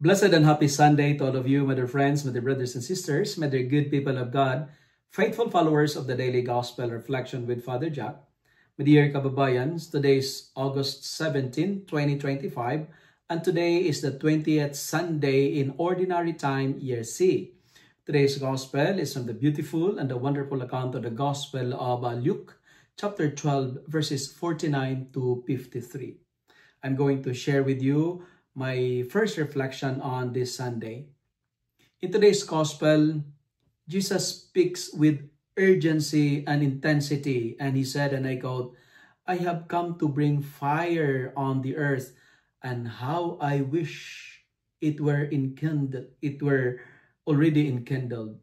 Blessed and happy Sunday to all of you, my dear friends, my dear brothers and sisters, my dear good people of God, faithful followers of the Daily Gospel Reflection with Father Jack. My dear kababayans, today is August 17, 2025, and today is the 20th Sunday in Ordinary Time, Year C. Today's Gospel is from the beautiful and the wonderful account of the Gospel of Luke, chapter 12, verses 49 to 53. I'm going to share with you my first reflection on this Sunday. In today's Gospel, Jesus speaks with urgency and intensity, and he said, and I quote, "I have come to bring fire on the earth, and how I wish it were already enkindled."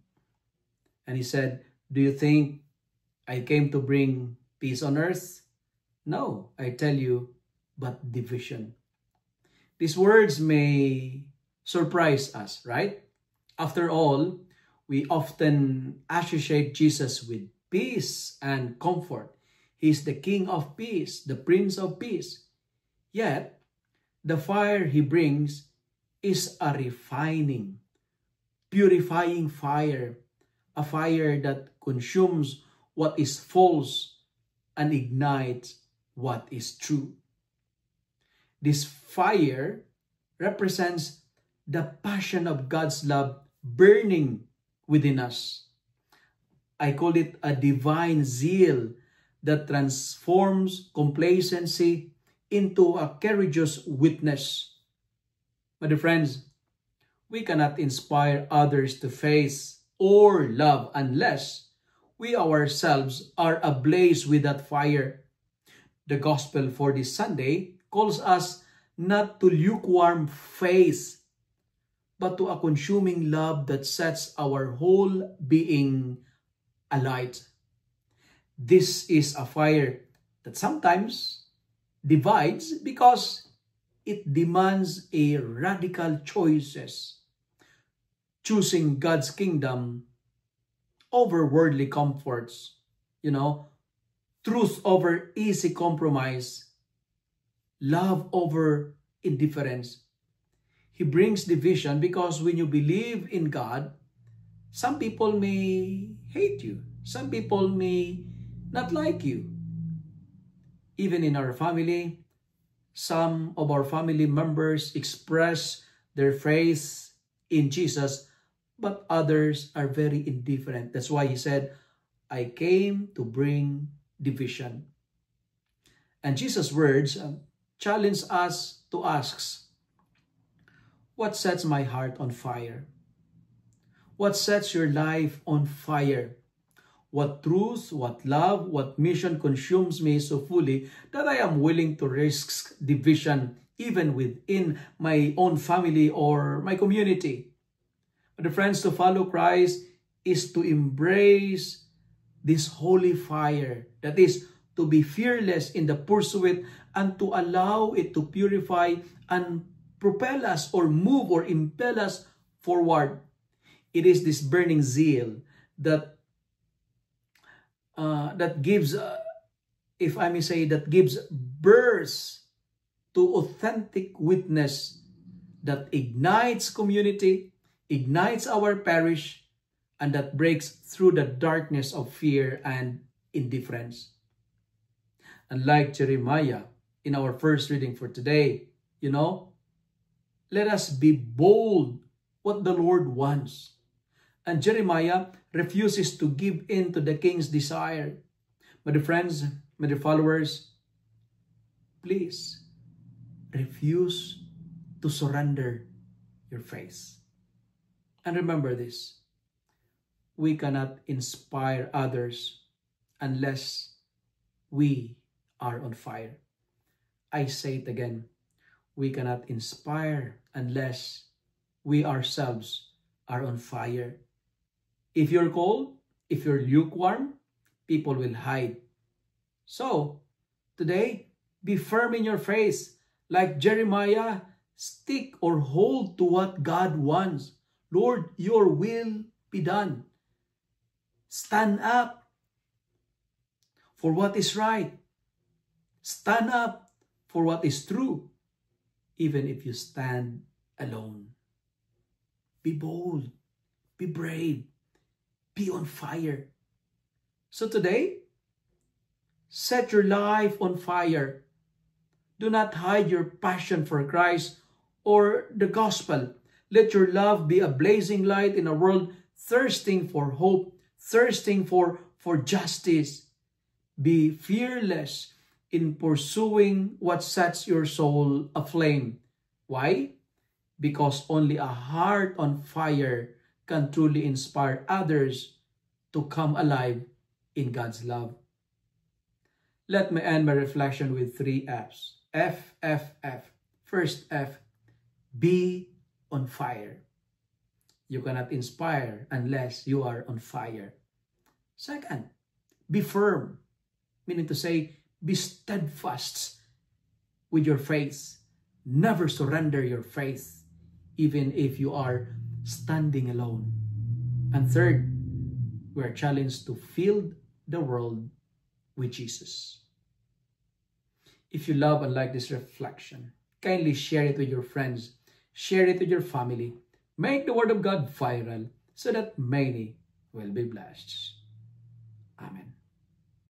And he said, "Do you think I came to bring peace on earth? No, I tell you, but division." These words may surprise us, right? After all, we often associate Jesus with peace and comfort. He's the King of peace, the Prince of peace. Yet, the fire he brings is a refining, purifying fire, a fire that consumes what is false and ignites what is true. This fire represents the passion of God's love burning within us. I call it a divine zeal that transforms complacency into a courageous witness. My dear friends, we cannot inspire others to faith or love unless we ourselves are ablaze with that fire. The gospel for this Sunday calls us not to lukewarm faith, but to a consuming love that sets our whole being alight. This is a fire that sometimes divides because it demands a radical choices, choosing God's kingdom over worldly comforts, truth over easy compromise, love over indifference. He brings division because when you believe in God, some people may hate you. Some people may not like you. Even in our family, some of our family members express their faith in Jesus, but others are very indifferent. That's why he said, "I came to bring division." And Jesus' words challenge us to ask, what sets my heart on fire? What sets your life on fire? What truth, what love, what mission consumes me so fully that I am willing to risk division even within my own family or my community? But friends, to follow Christ is to embrace this holy fire, that is, to be fearless in the pursuit and to allow it to purify and propel us or move or impel us forward. It is this burning zeal that gives, if I may say, that gives birth to authentic witness that ignites community, ignites our parish, and that breaks through the darkness of fear and indifference. And like Jeremiah in our first reading for today, let us be bold what the Lord wants. And Jeremiah refuses to give in to the king's desire. My dear friends, my dear followers, please refuse to surrender your faith. And remember this, we cannot inspire others unless we are on fire. I say it again, we cannot inspire unless we ourselves are on fire. If you're cold, if you're lukewarm, people will hide. So, today, be firm in your faith. Like Jeremiah, stick or hold to what God wants. Lord, your will be done. Stand up for what is right. Stand up for what is true, even if you stand alone. Be bold. Be brave. Be on fire. So today, set your life on fire. Do not hide your passion for Christ or the gospel. Let your love be a blazing light in a world thirsting for hope, thirsting for justice. Be fearless in pursuing what sets your soul aflame. Why? Because only a heart on fire can truly inspire others to come alive in God's love. Let me end my reflection with 3 F's. F, F, F. First F, be on fire. You cannot inspire unless you are on fire. Second, be firm. Meaning to say, be steadfast with your faith. Never surrender your faith, even if you are standing alone. And third, we are challenged to fill the world with Jesus. If you love and like this reflection, kindly share it with your friends. Share it with your family. Make the Word of God viral so that many will be blessed. Amen.